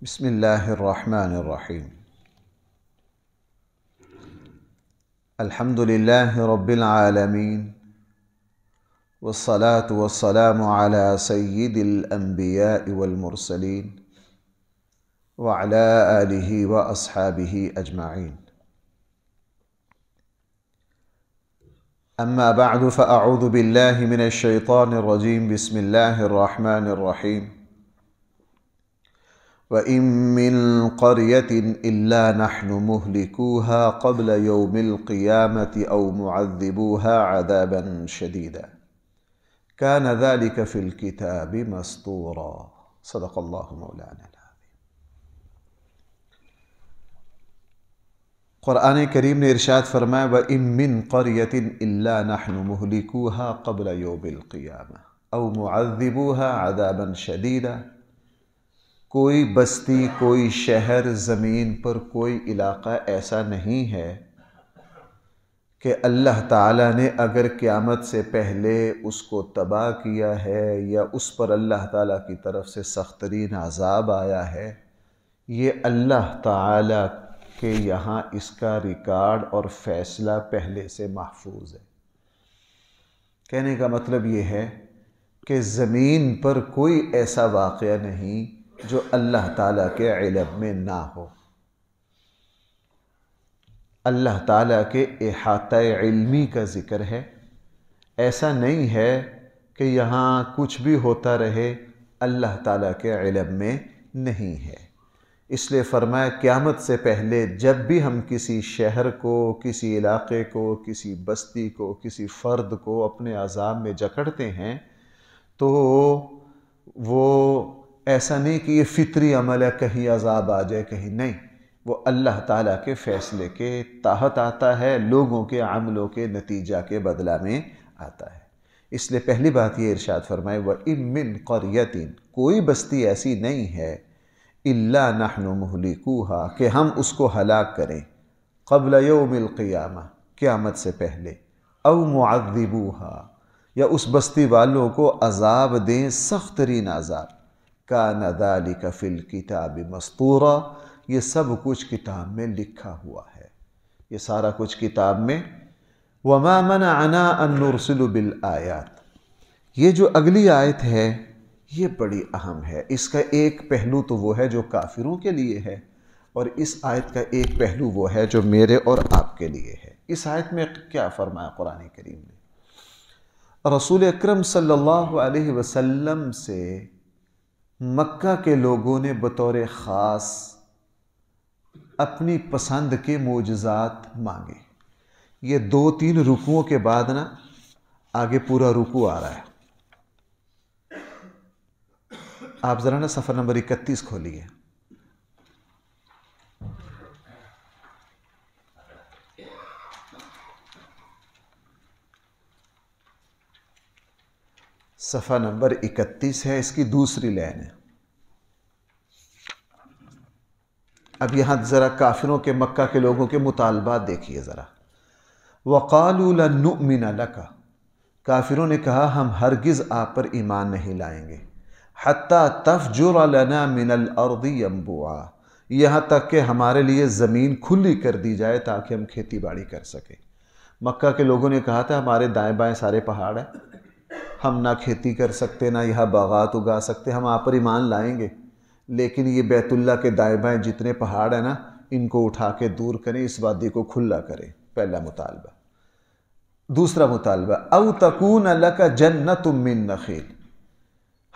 بسم الله الرحمن الرحيم. الحمد لله رب العالمين، والصلاة والسلام على سيد الأنبياء والمرسلين وعلى آله وأصحابه أجمعين. أما بعد، فأعوذ بالله من الشيطان الرجيم. بسم الله الرحمن الرحيم. وَإِن مِّن قَرْيَةٍ إِلَّا نَحْنُ مُهْلِكُوهَا قَبْلَ يَوْمِ الْقِيَامَةِ أَوْ مُعَذِّبُوهَا عَذَابًا شَدِيدًا كَانَ ذَلِكَ فِي الْكِتَابِ مَسْطُورًا. صدق اللہ مولانا العظیم۔ قرآن کریم نے ارشاد فرمایا وَإِن مِّن قَرْيَةٍ إِلَّا نَحْنُ مُهْلِكُوهَا قَبْلَ يَوْمِ الْقِيَامَةِ أَوْ مُعَذِّبُوهَا عَذَابًا شَدِيدًا۔ کوئی بستی، کوئی شہر، زمین پر کوئی علاقہ ایسا نہیں ہے کہ اللہ تعالیٰ نے اگر قیامت سے پہلے اس کو تباہ کیا ہے یا اس پر اللہ تعالیٰ کی طرف سے سخت ترین عذاب آیا ہے، یہ اللہ تعالیٰ کے یہاں اس کا ریکارڈ اور فیصلہ پہلے سے محفوظ ہے۔ کہنے کا مطلب یہ ہے کہ زمین پر کوئی ایسا واقعہ نہیں جو اللہ تعالیٰ کے علم میں نہ ہو۔ اللہ تعالیٰ کے احاطہ علمی کا ذکر ہے۔ ایسا نہیں ہے کہ یہاں کچھ بھی ہوتا رہے، اللہ تعالیٰ کے علم میں نہیں ہے۔ اس لیے فرمایا قیامت سے پہلے جب بھی ہم کسی شہر کو، کسی علاقے کو، کسی بستی کو، کسی فرد کو اپنے عذاب میں جکڑتے ہیں تو وہ ایسا نہیں کہ یہ فطری عمل ہے، کہیں عذاب آ جائے کہیں نہیں، وہ اللہ تعالیٰ کے فیصلے کے تحت آتا ہے، لوگوں کے عملوں کے نتیجہ کے بدلہ میں آتا ہے۔ اس لیے پہلی بات یہ ارشاد فرمائے وَإِن مِّن قَرْيَةٍ، کوئی بستی ایسی نہیں ہے إِلَّا نَحْنُ مُهْلِكُوهَا کہ ہم اس کو ہلاک کریں، قبل یوم القیامہ، قیامت سے پہلے، او مُعَذِّبُوهَا یا اس بستی والوں کو عذاب دیں، سخت ترین عذاب۔ کان ذلک فی الکتاب مسطورا، یہ سب کچھ کتاب میں لکھا ہوا ہے، یہ سارا کچھ کتاب میں۔ وما منعنا ان نرسل بالآیات، یہ جو اگلی آیت ہے یہ بڑی اہم ہے۔ اس کا ایک پہلو تو وہ ہے جو کافروں کے لیے ہے، اور اس آیت کا ایک پہلو وہ ہے جو میرے اور آپ کے لیے ہے۔ اس آیت میں کیا فرمایا قرآن کریم نے؟ رسول اکرم صلی اللہ علیہ وسلم سے مکہ کے لوگوں نے بطور خاص اپنی پسند کے معجزات مانگے۔ یہ 2-3 رکوعوں کے بعد نا آگے پورا رکوع آ رہا ہے۔ آپ ذرا نا صفحہ نمبر 31 کھولیے۔ صفحہ نمبر 31 ہے، اس کی دوسری لائن ہے۔ اب یہاں ذرا کافروں کے، مکہ کے لوگوں کے مطالبات دیکھیے ذرا۔ وَقَالُوا لَن نُؤْمِنَ لَكَ، کافروں نے کہا ہم ہرگز آپ پر ایمان نہیں لائیں گے، حَتَّى تَفْجُرَ لَنَا مِنَ الْأَرْضِ يَنبُوعًا، یہاں تک کہ ہمارے لیے زمین کھلی کر دی جائے تاکہ ہم کھیتی باڑی کر سکیں۔ مکہ کے لوگوں نے کہا تھا ہمارے دائیں بائیں سارے پہاڑ ہیں، ہم نہ کھیتی کر سکتے، نہ یہاں باغات اگا سکتے، ہم آپ پر ایمان لائیں گے، لیکن یہ بیت اللہ کے دائیں بائیں جتنے پہاڑ ہیں نا ان کو اٹھا کے دور کریں، اس وادی کو کھلا کریں۔ پہلا مطالبہ۔ دوسرا مطالبہ او تکون لک جنت من نخیل،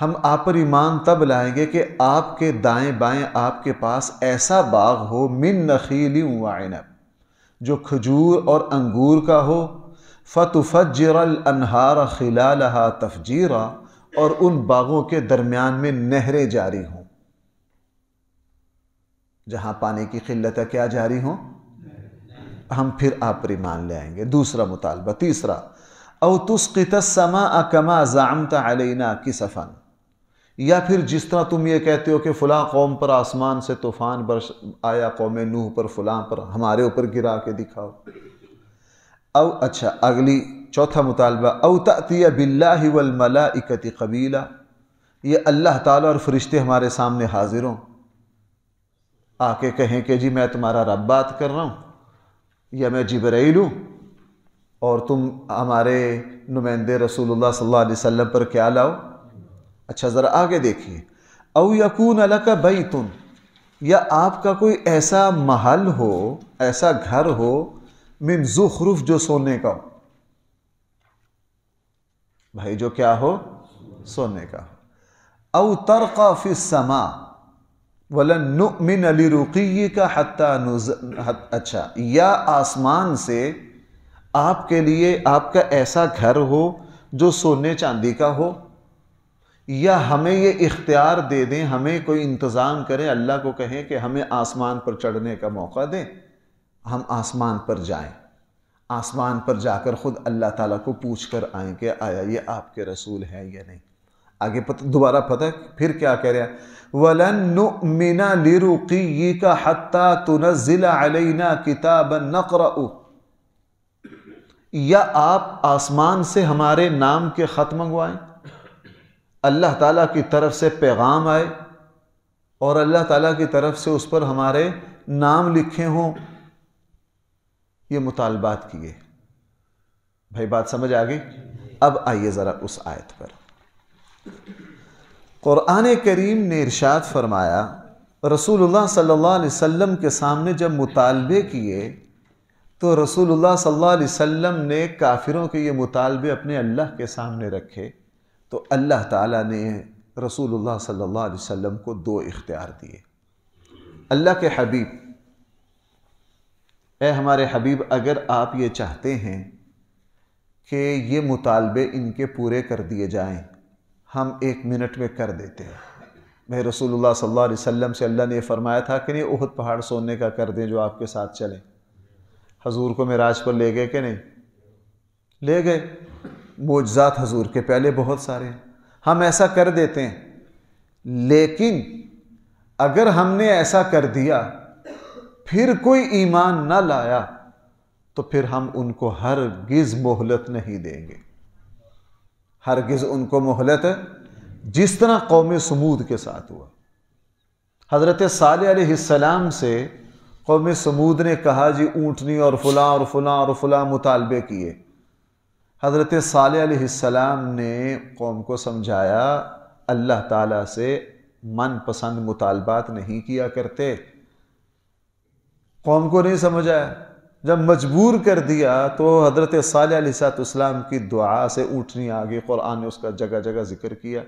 ہم آپ پر ایمان تب لائیں گے کہ آپ کے دائیں بائیں آپ کے پاس ایسا باغ ہو، من نخیل وعنب، جو کھجور اور انگور کا ہو، فَتُفَجِّرَ الْأَنْهَارَ خِلَالَهَا تَفْجِيرًا، اور ان باغوں کے درمیان میں نہریں جاری ہوں، جہاں پانی کی قلت ہے کیا جاری ہوں، ہم پھر آپ پر ایمان لے آئیں گے۔ دوسرا مطالبہ۔ تیسرا او تسقط السماء كما زعمت علينا كسفا، یا پھر جس طرح تم یہ کہتے ہو کہ فلاں قوم پر آسمان سے طوفان برس آیا، قوم نوح پر، فلاں پر، ہمارے اوپر گرا کے دکھاؤ۔ او اچھا اگلی چوتھا مطالبہ او تأتی باللہ والملائکۃ قبیلا، یہ اللہ تعالیٰ اور فرشتے ہمارے سامنے حاضر ہوں، آ کے کہیں کہ جی میں تمہارا رب بات کر رہا ہوں یا میں جبرائیل ہوں اور تم ہمارے نمائندے رسول اللہ صلی اللہ علیہ وسلم پر کیا لاؤ؟ اچھا ذرا آگے دیکھیے، او یکون لک بیت، یا آپ کا کوئی ایسا محل ہو، ایسا گھر ہو، من زخرف، جو سونے کا ہو، بھائی جو کیا ہو؟ سونے کا ہو، او ترقى فی السماء وَلَن نُؤْمِنَ لِرُقِيِّكَ حَتَّى اچھا، یا آسمان سے آپ کے لیے آپ کا ایسا گھر ہو جو سونے چاندی کا ہو، یا ہمیں یہ اختیار دے دیں، ہمیں کوئی انتظام کریں، اللہ کو کہیں کہ ہمیں آسمان پر چڑھنے کا موقع دیں، ہم آسمان پر جائیں، آسمان پر جا کر خود اللہ تعالیٰ کو پوچھ کر آئیں کہ آیا یہ آپ کے رسول ہیں یا نہیں۔ آگے دوبارہ پتہ پھر کیا کہہ رہا ہے؟ وَلَن نُؤْمِنَ لِرُقِيِّكَ حَتَّى تُنَزِّلَ عَلَيْنَا كِتَابًا نَقْرَأُ، یا آپ آسمان سے ہمارے نام کے خط منگوائیں، اللہ تعالیٰ کی طرف سے پیغام آئے اور اللہ تعالیٰ کی طرف سے اس پر ہمارے نام لکھے ہوں، یہ مطالبات کیے۔ بھائی بات سمجھ آ گئی؟ اب آئیے ذرا اس آیت پر۔ قرآن کریم نے ارشاد فرمایا، رسول اللہ صلی اللہ علیہ وسلم کے سامنے جب مطالبے کیے تو رسول اللہ صلی اللہ علیہ وسلم نے کافروں کے یہ مطالبے اپنے اللہ کے سامنے رکھے، تو اللہ تعالیٰ نے رسول اللہ صلی اللہ علیہ وسلم کو دو اختیار دیے۔ اللہ کے حبیب، اے ہمارے حبیب، اگر آپ یہ چاہتے ہیں کہ یہ مطالبے ان کے پورے کر دیے جائیں، ہم 1 منٹ میں کر دیتے ہیں۔ میں رسول اللہ صلی اللہ علیہ وسلم سے اللہ نے یہ فرمایا تھا کہ نہیں احد پہاڑ سونے کا کر دیں جو آپ کے ساتھ چلیں۔ حضور کو معراج پر لے گئے کہ نہیں؟ لے گئے۔ معجزات حضور کے پہلے بہت سارے ہیں، ہم ایسا کر دیتے ہیں، لیکن اگر ہم نے ایسا کر دیا پھر کوئی ایمان نہ لایا تو پھر ہم ان کو ہرگز مہلت نہیں دیں گے، ہرگز ان کو مہلت، جس طرح قوم سمود کے ساتھ ہوا۔ حضرت صالح علیہ السلام سے قوم سمود نے کہا جی اونٹنی اور فلاں اور فلاں اور فلاں مطالبے کیے۔ حضرت صالح علیہ السلام نے قوم کو سمجھایا اللہ تعالیٰ سے من پسند مطالبات نہیں کیا کرتے۔ قوم کو نہیں سمجھایا، جب مجبور کر دیا تو حضرت صالح علیہ السلام کی دعا سے اونٹنی آگے، قرآن نے اس کا جگہ جگہ ذکر کیا،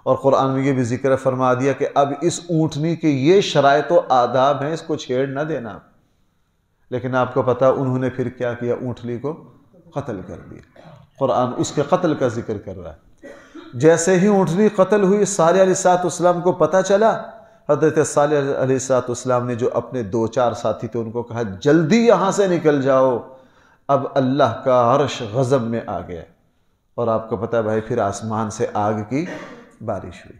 اور قرآن میں یہ بھی ذکر فرما دیا کہ اب اس اونٹنی کے یہ شرائط و آداب ہیں، اس کو چھیڑ نہ دینا۔ لیکن آپ کو پتا انہوں نے پھر کیا کیا؟ اونٹنی کو قتل کر دیا۔ قرآن اس کے قتل کا ذکر کر رہا ہے۔ جیسے ہی اونٹنی قتل ہوئی، صالح علیہ السلام کو پتہ چلا، حضرت صالح علیہ السلام نے جو اپنے 2-4 ساتھی تھے ان کو کہا جلدی یہاں سے نکل جاؤ، اب اللہ کا عرش غضب میں آ گیا، اور آپ کو پتہ ہے بھائی پھر آسمان سے آگ کی بارش ہوئی۔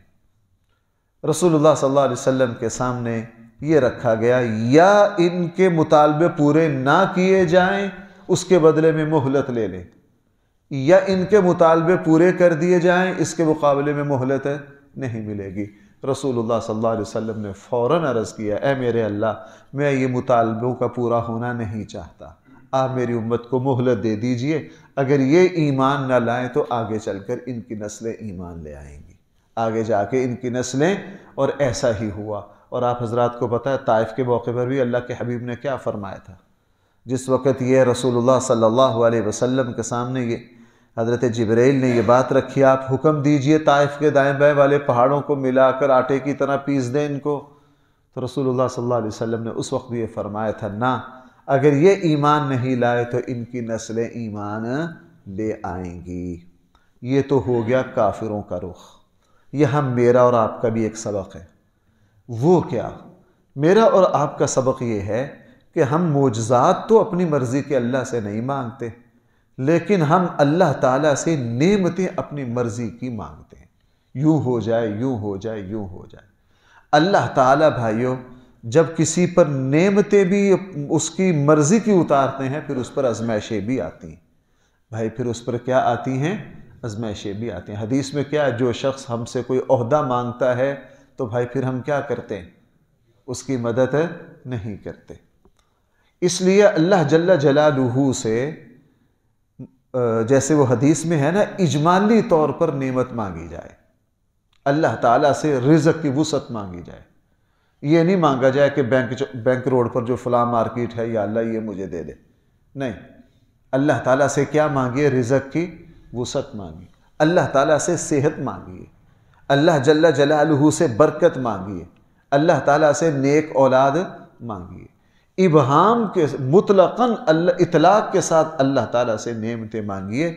رسول اللہ صلی اللہ علیہ وسلم کے سامنے یہ رکھا گیا، یا ان کے مطالبے پورے نہ کیے جائیں اس کے بدلے میں مہلت لے لیں، یا ان کے مطالبے پورے کر دیے جائیں اس کے مقابلے میں مہلت نہیں ملے گی۔ رسول اللہ صلی اللہ علیہ وسلم نے فوراً عرض کیا، اے میرے اللہ، میں یہ مطالبوں کا پورا ہونا نہیں چاہتا، آپ میری امت کو مہلت دے دیجئے، اگر یہ ایمان نہ لائیں تو آگے چل کر ان کی نسلیں ایمان لے آئیں گی، آگے جا کے ان کی نسلیں۔ اور ایسا ہی ہوا۔ اور آپ حضرات کو پتہ ہے طائف کے موقع پر بھی اللہ کے حبیب نے کیا فرمایا تھا؟ جس وقت یہ رسول اللہ صلی اللہ علیہ وسلم کے سامنے یہ حضرت جبرائیل نے یہ بات رکھی، آپ حکم دیجئے طائف کے دائیں بائیں والے پہاڑوں کو ملا کر آٹے کی طرح پیس دیں ان کو، تو رسول اللہ صلی اللہ علیہ وسلم نے اس وقت بھی یہ فرمایا تھا، نہ، اگر یہ ایمان نہیں لائے تو ان کی نسلیں ایمان لے آئیں گی۔ یہ تو ہو گیا کافروں کا رخ۔ یہاں میرا اور آپ کا بھی ایک سبق ہے۔ وہ کیا؟ میرا اور آپ کا سبق یہ ہے کہ ہم معجزات تو اپنی مرضی کے اللہ سے نہیں مانگتے، لیکن ہم اللہ تعالیٰ سے نعمتیں اپنی مرضی کی مانگتے ہیں، یوں ہو جائے، یوں ہو جائے، یوں ہو جائے۔ اللہ تعالیٰ بھائیوں جب کسی پر نعمتیں بھی اس کی مرضی کی اتارتے ہیں، پھر اس پر آزمائشیں بھی آتی ہیں۔ بھائی پھر اس پر کیا آتی ہیں؟ آزمائشیں بھی آتی ہیں۔ حدیث میں کیا ہے؟ جو شخص ہم سے کوئی عہدہ مانگتا ہے تو بھائی پھر ہم کیا کرتے ہیں؟ اس کی مدد نہیں کرتے۔ اس لیے اللہ جل جلالہ سے جیسے وہ حدیث میں ہے نا، اجمالی طور پر نعمت مانگی جائے، اللہ تعالیٰ سے رزق کی وسعت مانگی جائے۔ یہ نہیں مانگا جائے کہ بینک روڈ پر جو فلاں مارکیٹ ہے یا اللہ یہ مجھے دے دے، نہیں، اللہ تعالیٰ سے کیا مانگیے؟ رزق کی وسعت مانگیے، اللہ تعالیٰ سے صحت مانگیے، اللہ جل جلالہ سے برکت مانگیے، اللہ تعالیٰ سے نیک اولاد مانگیے۔ ابہام کے مطلقاً اطلاق کے ساتھ اللہ تعالیٰ سے نعمتیں مانگیے۔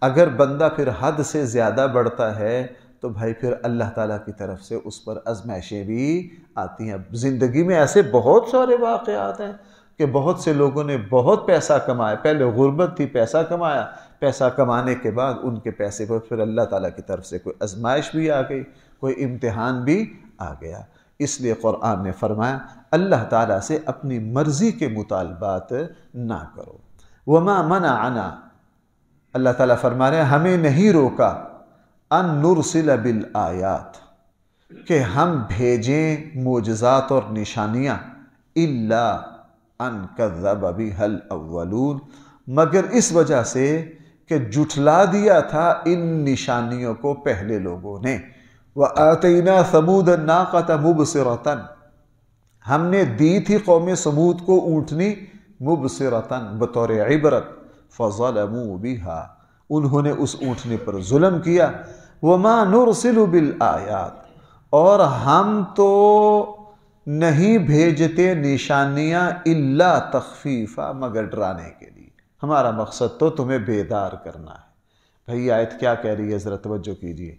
اگر بندہ پھر حد سے زیادہ بڑھتا ہے تو بھائی پھر اللہ تعالیٰ کی طرف سے اس پر آزمائشیں بھی آتی ہیں۔ زندگی میں ایسے بہت سارے واقعات ہیں کہ بہت سے لوگوں نے بہت پیسہ کمایا، پہلے غربت تھی، پیسہ کمایا، پیسہ کمانے کے بعد ان کے پیسے پر پھر اللہ تعالیٰ کی طرف سے کوئی آزمائش بھی آ گئی، کوئی امتحان بھی آ گیا۔ اس لیے قرآن نے فرمایا اللہ تعالیٰ سے اپنی مرضی کے مطالبات نہ کرو۔ وما منعنا، اللہ تعالیٰ فرما رہے ہیں ہمیں نہیں روکا ان نرسل بالآیات، کہ ہم بھیجیں معجزات اور نشانیاں، الا ان کذب بها الاولون، مگر اس وجہ سے کہ جھٹلا دیا تھا ان نشانیوں کو پہلے لوگوں نے۔ وَآتَيْنَا ثَمُودَ النَّاقَةَ مُبْصِرَةً، ہم نے دی تھی قوم سمود کو اونٹنی مبصرةً، بطور عبرت، فَظَلَمُوا بِهَا، انہوں نے اس اونٹنی پر ظلم کیا۔ وَمَا نُرْسِلُ بِالْآيَاتِ، اور ہم تو نہیں بھیجتے نشانیاں الا تخفیفا، مگر ڈرانے کے لیے، ہمارا مقصد تو تمہیں بیدار کرنا ہے۔ بھئی آیت کیا کہہ رہی ہے ذرا توجہ کیجیے۔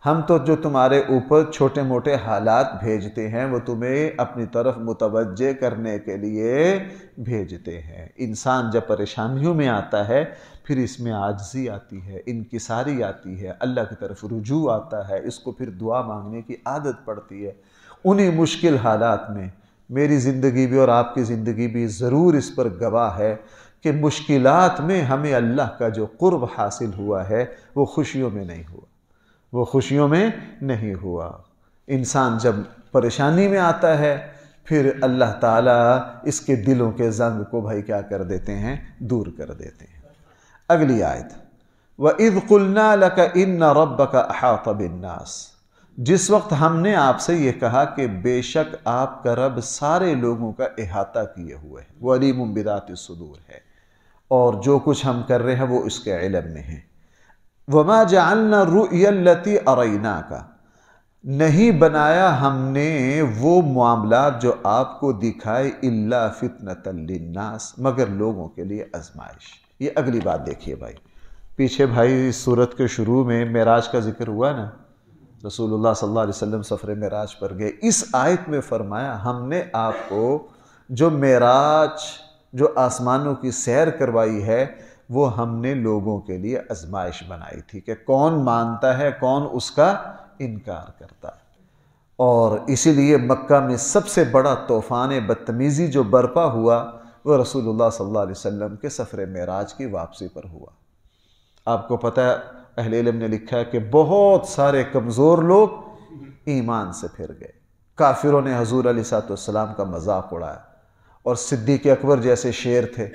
ہم تو جو تمہارے اوپر چھوٹے موٹے حالات بھیجتے ہیں وہ تمہیں اپنی طرف متوجہ کرنے کے لیے بھیجتے ہیں۔ انسان جب پریشانیوں میں آتا ہے پھر اس میں عاجزی آتی ہے، انکساری آتی ہے، اللہ کی طرف رجوع آتا ہے، اس کو پھر دعا مانگنے کی عادت پڑتی ہے۔ انہی مشکل حالات میں میری زندگی بھی اور آپ کی زندگی بھی ضرور اس پر گواہ ہے کہ مشکلات میں ہمیں اللہ کا جو قرب حاصل ہوا ہے وہ خوشیوں میں نہیں ہوا، وہ خوشیوں میں نہیں ہوا۔ انسان جب پریشانی میں آتا ہے پھر اللہ تعالیٰ اس کے دلوں کے زنگ کو بھائی کیا کر دیتے ہیں؟ دور کر دیتے ہیں۔ اگلی آیت، وَإِذْ قُلْنَا لَكَ إِنَّ رَبَّكَ أَحَاطَ بِالنَّاسِ، جس وقت ہم نے آپ سے یہ کہا کہ بے شک آپ کا رب سارے لوگوں کا احاطہ کیے ہوئے ہے، وَعَلِيمٌ بِذَاتِ الصُّدُورِ ہے، اور جو کچھ ہم کر رہے ہیں وہ اس کے علم میں ہے۔ وَمَا جَعَلْنَا الرُّؤْيَا الَّتِي أَرَيْنَاكَ، نہیں بنایا ہم نے وہ معاملات جو آپ کو دکھائے، إِلَّا فِتْنَةً لِلنَّاسِ، مگر لوگوں کے لیے آزمائش۔ یہ اگلی بات دیکھیے بھائی، پیچھے بھائی اس سورت کے شروع میں معراج کا ذکر ہوا نا، رسول اللہ صلی اللہ علیہ وسلم سفر معراج پر گئے۔ اس آیت میں فرمایا ہم نے آپ کو جو معراج، جو آسمانوں کی سیر کروائی ہے، وہ ہم نے لوگوں کے لیے آزمائش بنائی تھی کہ کون مانتا ہے، کون اس کا انکار کرتا ہے۔ اور اسی لیے مکہ میں سب سے بڑا طوفان بدتمیزی جو برپا ہوا وہ رسول اللہ صلی اللہ علیہ وسلم کے سفر معراج کی واپسی پر ہوا۔ آپ کو پتہ ہے اہل علم نے لکھا ہے کہ بہت سارے کمزور لوگ ایمان سے پھر گئے، کافروں نے حضور علیہ السلام کا مذاق اڑایا، اور صدیق اکبر جیسے شیر تھے،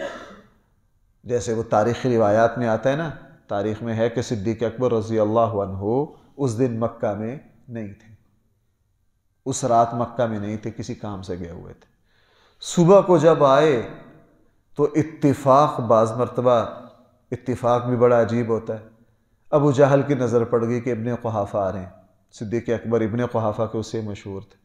جیسے وہ تاریخی روایات میں آتا ہے نا، تاریخ میں ہے کہ صدیق اکبر رضی اللہ عنہ اس دن مکہ میں نہیں تھے، اس رات مکہ میں نہیں تھے، کسی کام سے گئے ہوئے تھے۔ صبح کو جب آئے تو اتفاق، بعض مرتبہ اتفاق بھی بڑا عجیب ہوتا ہے، ابو جہل کی نظر پڑ گئی کہ ابن قحافہ آ رہے ہیں۔ صدیق اکبر ابن قحافہ کے اس سے مشہور تھے۔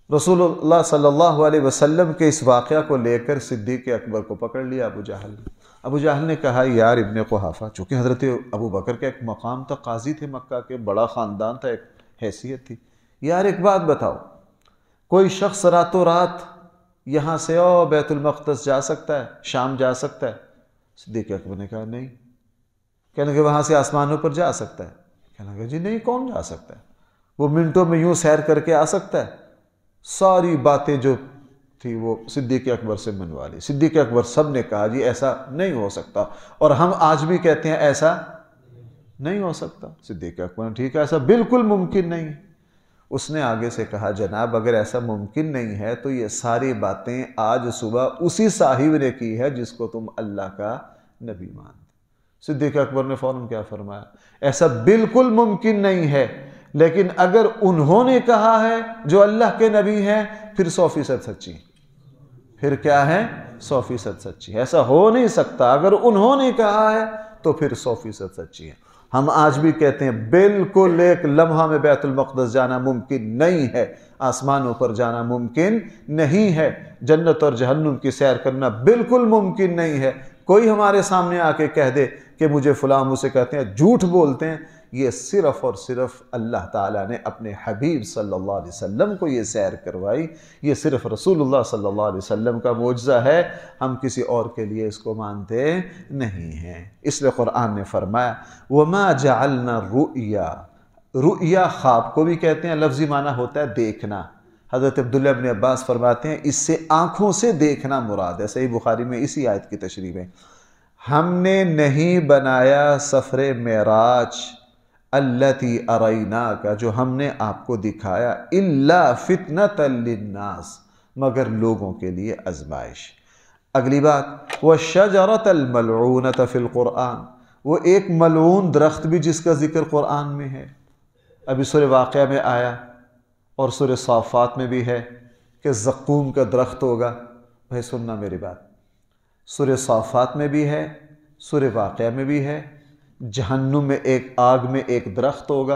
رسول اللہ صلی اللہ علیہ وسلم کے اس واقعہ کو لے کر صدیق اکبر کو پکڑ لیا ابو جہل نے۔ ابو جہل نے کہا یار ابن قحافہ، چونکہ حضرت ابو بکر کا ایک مقام تھا، قاضی تھے مکہ کے، بڑا خاندان تھا، ایک حیثیت تھی، یار ایک بات بتاؤ، کوئی شخص راتوں رات یہاں سے بیت المقدس جا سکتا ہے، شام جا سکتا ہے؟ صدیق اکبر نے کہا نہیں۔ کہنے لگے وہاں سے آسمانوں پر جا سکتا ہے؟ کہنے لگے جی نہیں، کون جا سکتا ہے؟ وہ منٹوں میں یوں سیر کر کے آ سکتا ہے؟ ساری باتیں جو تھی وہ صدیق اکبر سے منوا لی۔ صدیق اکبر سب نے کہا جی ایسا نہیں ہو سکتا، اور ہم آج بھی کہتے ہیں ایسا نہیں ہو سکتا۔ صدیق اکبر نے ٹھیک ہے، ایسا بالکل ممکن نہیں ہے۔ اس نے آگے سے کہا جناب اگر ایسا ممکن نہیں ہے تو یہ ساری باتیں آج صبح اسی صاحب نے کی ہے جس کو تم اللہ کا نبی مانتے۔ صدیق اکبر نے فوراً کیا فرمایا، ایسا بالکل ممکن نہیں ہے، لیکن اگر انہوں نے کہا ہے جو اللہ کے نبی ہیں پھر 100% سچی، پھر کیا ہے 100% سچی، ایسا ہو نہیں سکتا، اگر انہوں نے کہا ہے تو پھر 100% سچی ہے۔ ہم آج بھی کہتے ہیں بالکل ایک لمحہ میں بیت المقدس جانا ممکن نہیں ہے، آسمانوں پر جانا ممکن نہیں ہے، جنت اور جہنم کی سیر کرنا بالکل ممکن نہیں ہے۔ کوئی ہمارے سامنے آ کے کہہ دے کہ مجھے فلاں مجھ سے کہتے ہیں جھوٹ بولتے ہیں، یہ صرف اور صرف اللہ تعالیٰ نے اپنے حبیب صلی اللہ علیہ وسلم کو یہ سیر کروائی، یہ صرف رسول اللہ صلی اللہ علیہ وسلم کا معجزہ ہے، ہم کسی اور کے لیے اس کو مانتے نہیں ہیں۔ اس لیے قرآن نے فرمایا وَمَا جَعَلْنَا الرُّؤْيَا، رؤیا خواب کو بھی کہتے ہیں، لفظی معنی ہوتا ہے دیکھنا۔ حضرت عبداللہ ابن عباس فرماتے ہیں اس سے آنکھوں سے دیکھنا مراد ہے، صحیح بخاری میں اسی آیت کی تشریح ہے۔ ہم نے نہیں بنایا سفر معراج التی اریناک، جو ہم نے آپ کو دکھایا، الا فتنۃ للناس، مگر لوگوں کے لیے آزمائش۔ اگلی بات والشجرۃ الملعونۃ فی القرآن، وہ ایک ملعون درخت بھی جس کا ذکر قرآن میں ہے، ابھی سورہ واقعہ میں آیا اور سورہ صافات میں بھی ہے کہ زقوم کا درخت ہوگا۔ بھائی سننا میری بات، سورہ صافات میں بھی ہے، سورہ واقعہ میں بھی ہے، جہنم میں ایک آگ میں ایک درخت ہوگا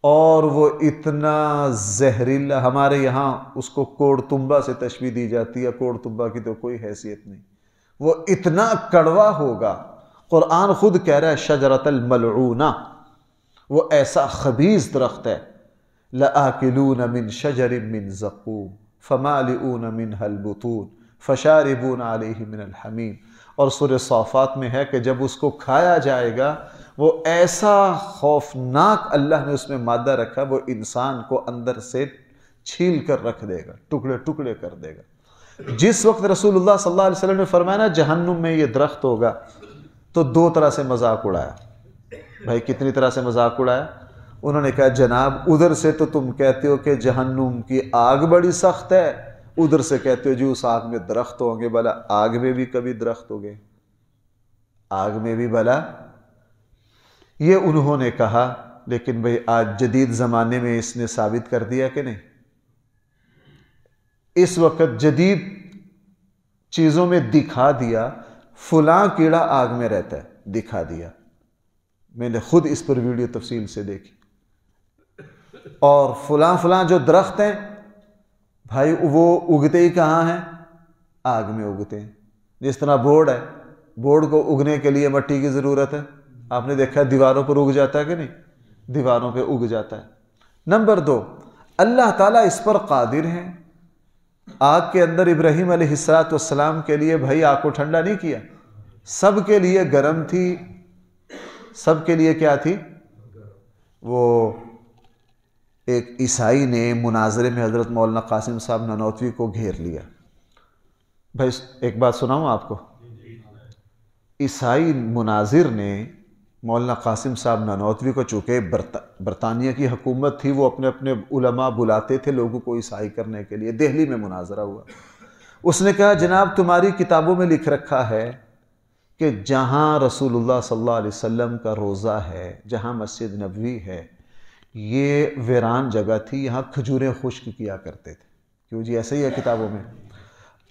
اور وہ اتنا زہریلا، ہمارے یہاں اس کو کوڑ تمبا سے تشبیہ دی جاتی ہے، کوڑ تمبا کی تو کوئی حیثیت نہیں، وہ اتنا کڑوا ہوگا۔ قرآن خود کہہ رہا ہے شجرۃ الملعونہ، وہ ایسا خبیث درخت ہے۔ لآکلون من شجر من زقوم فمالئون منها البطون فشاربون علیہ من الحمیم۔ اور سورہ صافات میں ہے کہ جب اس کو کھایا جائے گا وہ ایسا خوفناک اللہ نے اس میں مادہ رکھا، وہ انسان کو اندر سے چھیل کر رکھ دے گا، ٹکڑے ٹکڑے کر دے گا۔ جس وقت رسول اللہ صلی اللہ علیہ وسلم نے فرمایا نا جہنم میں یہ درخت ہوگا، تو دو طرح سے مذاق اڑایا۔ بھائی کتنی طرح سے مذاق اڑایا؟ انہوں نے کہا جناب ادھر سے تو تم کہتے ہو کہ جہنم کی آگ بڑی سخت ہے، ادھر سے کہتے ہو جی اس آگ میں درخت ہوں گے، بھلا آگ میں بھی کبھی درخت ہو گئے؟ آگ میں بھی بھلا؟ یہ انہوں نے کہا، لیکن بھئی آج جدید زمانے میں اس نے ثابت کر دیا کہ نہیں؟ اس وقت جدید چیزوں میں دکھا دیا فلاں کیڑا آگ میں رہتا ہے، دکھا دیا، میں نے خود اس پر ویڈیو تفصیل سے دیکھی۔ اور فلاں جو درخت ہیں بھائی وہ اگتے ہی کہاں ہیں؟ آگ میں اگتے ہیں۔ جس طرح بورڈ ہے، بورڈ کو اگنے کے لیے مٹی کی ضرورت ہے، آپ نے دیکھا دیواروں پر اگ جاتا ہے کہ نہیں؟ دیواروں پہ اگ جاتا ہے۔ نمبر 2، اللہ تعالیٰ اس پر قادر ہے۔ آگ کے اندر ابراہیم علیہ السلام کے لیے بھائی آگ کو ٹھنڈا نہیں کیا، سب کے لیے گرم تھی، سب کے لیے کیا تھی؟ وہ ایک عیسائی نے مناظرے میں حضرت مولانا قاسم صاحب نانوتوی کو گھیر لیا۔ بھائی ایک بات سناؤں آپ کو، عیسائی مناظر نے مولانا قاسم صاحب نانوتوی کو، چونکہ برطانیہ کی حکومت تھی، وہ اپنے اپنے علماء بلاتے تھے لوگوں کو عیسائی کرنے کے لیے، دہلی میں مناظرہ ہوا۔ اس نے کہا جناب تمہاری کتابوں میں لکھ رکھا ہے کہ جہاں رسول اللہ صلی اللہ علیہ وسلم کا روضہ ہے، جہاں مسجد نبوی ہے، یہ ویران جگہ تھی، یہاں کھجوریں خشک کیا کرتے تھے۔ کیوں جی؟ ایسا ہی ہے کتابوں میں۔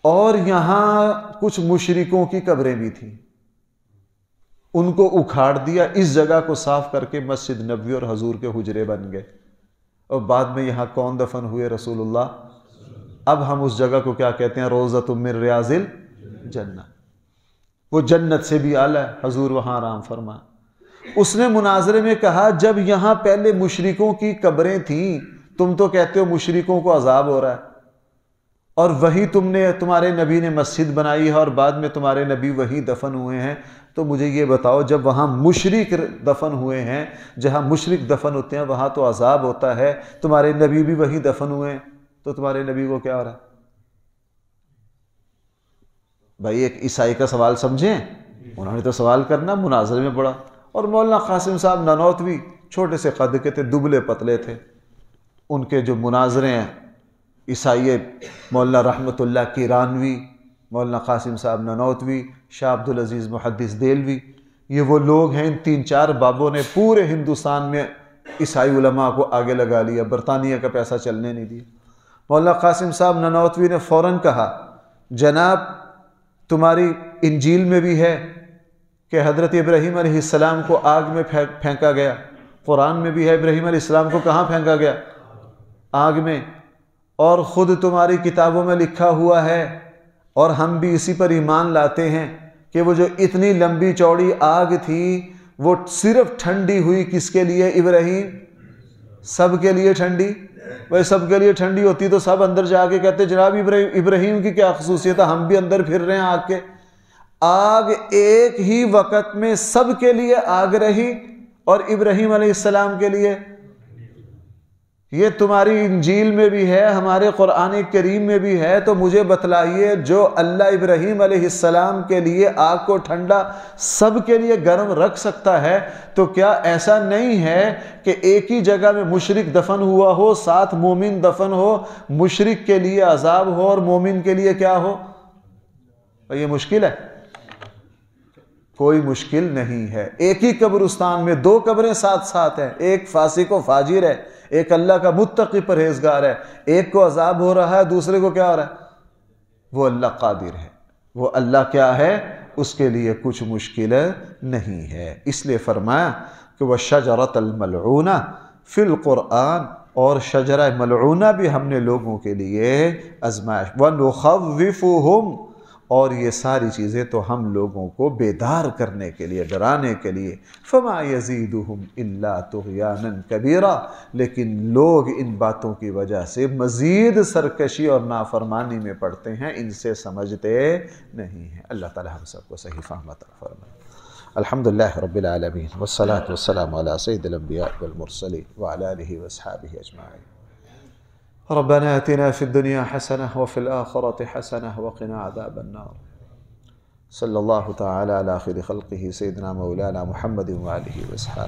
اور یہاں کچھ مشرکوں کی قبریں بھی تھیں، ان کو اکھاڑ دیا، اس جگہ کو صاف کر کے مسجد نبوی اور حضور کے حجرے بن گئے۔ اور بعد میں یہاں کون دفن ہوئے؟ رسول اللہ۔ اب ہم اس جگہ کو کیا کہتے ہیں؟ روضۃ من ریاض الجنہ، وہ جنت سے بھی اعلیٰ ہے، حضور وہاں آرام فرما۔ اس نے مناظرے میں کہا جب یہاں پہلے مشرکوں کی قبریں تھیں، تم تو کہتے ہو مشرکوں کو عذاب ہو رہا ہے، اور وہی تمہارے نبی نے مسجد بنائی ہے اور بعد میں تمہارے نبی وہی دفن ہوئے ہیں، تو مجھے یہ بتاؤ جب وہاں مشرک دفن ہوئے ہیں، جہاں مشرک دفن ہوتے ہیں وہاں تو عذاب ہوتا ہے، تمہارے نبی بھی وہی دفن ہوئے ہیں، تو تمہارے نبی کو کیا ہو رہا ہے؟ بھائی ایک عیسائی کا سوال سمجھیں، انہوں نے تو سوال کرنا، مناظرے میں پڑا۔ اور مولانا قاسم صاحب نانوتوی چھوٹے سے قد کے تھے، دبلے پتلے تھے، ان کے جو مناظرے ہیں، عیسائی مولانا رحمت اللہ کیرانوی، مولانا قاسم صاحب ننوتوی، شاہ عبدالعزیز محدث دہلوی، یہ وہ لوگ ہیں، ان 3-4 بابوں نے پورے ہندوستان میں عیسائی علماء کو آگے لگا لیا، برطانیہ کا پیسہ چلنے نہیں دیا۔ مولانا قاسم صاحب ننوتوی نے فوراً کہا، جناب تمہاری انجیل میں بھی ہے کہ حضرت ابراہیم علیہ السلام کو آگ میں پھینکا گیا، قرآن میں بھی ہے ابراہیم علیہ السلام کو کہاں پھینکا گیا؟ آگ میں، اور خود تمہاری کتابوں میں لکھا ہوا ہے، اور ہم بھی اسی پر ایمان لاتے ہیں کہ وہ جو اتنی لمبی چوڑی آگ تھی وہ صرف ٹھنڈی ہوئی کس کے لیے؟ ابراہیم، سب کے لیے ٹھنڈی۔ وہ سب کے لیے ٹھنڈی ہوتی تو سب اندر جا کے کہتے جناب ابراہیم کی کیا خصوصیت ہے، ہم بھی اندر پھر رہے ہیں آگ کے۔ آگ ایک ہی وقت میں سب کے لیے آگ رہی اور ابراہیم علیہ السلام کے لیے۔ یہ تمہاری انجیل میں بھی ہے، ہمارے قرآن کریم میں بھی ہے، تو مجھے بتلائیے جو اللہ ابراہیم علیہ السلام کے لیے آگ کو ٹھنڈا سب کے لیے گرم رکھ سکتا ہے، تو کیا ایسا نہیں ہے کہ ایک ہی جگہ میں مشرک دفن ہوا ہو، ساتھ مومن دفن ہو، مشرک کے لیے عذاب ہو اور مومن کے لیے کیا ہو؟ یہ مشکل ہے؟ کوئی مشکل نہیں ہے۔ ایک ہی قبرستان میں 2 قبریں ساتھ ساتھ ہیں، ایک فاسق و فاجر ہے، ایک اللہ کا متقی پرہیزگار ہے، ایک کو عذاب ہو رہا ہے، دوسرے کو کیا ہو رہا ہے؟ وہ اللہ قادر ہے، وہ اللہ کیا ہے؟ اس کے لیے کچھ مشکل نہیں ہے۔ اس لیے فرمایا کہ وَالشَّجَرَةَ الْمَلْعُونَةَ فِي الْقُرْآنِ، اور شجرہ ملعونہ بھی ہم نے لوگوں کے لیے آزمائش، وَنُخَوِّفُهُمْ، اور یہ ساری چیزیں تو ہم لوگوں کو بیدار کرنے کے لیے، ڈرانے کے لیے، فَمَا يَزِيدُهُمْ إِلَّا طُغْيَانًا كَبِيرًا، لیکن لوگ ان باتوں کی وجہ سے مزید سرکشی اور نافرمانی میں پڑتے ہیں، ان سے سمجھتے نہیں ہیں۔ اللہ تعالی ہم سب کو صحیح فہم عطا فرمائے۔ الحمدللہ رب العالمین، والصلاة والسلام علی سید الانبیاء والمرسلین وعلی آلہ واصحابہ اجمعین۔ ربنا آتنا في الدنيا حسنة وفي الآخرة حسنة وقنا عذاب النار۔ صلی اللہ تعالی علی خیر خلقہ سیدنا مولانا محمد وآلہ واصحابہ۔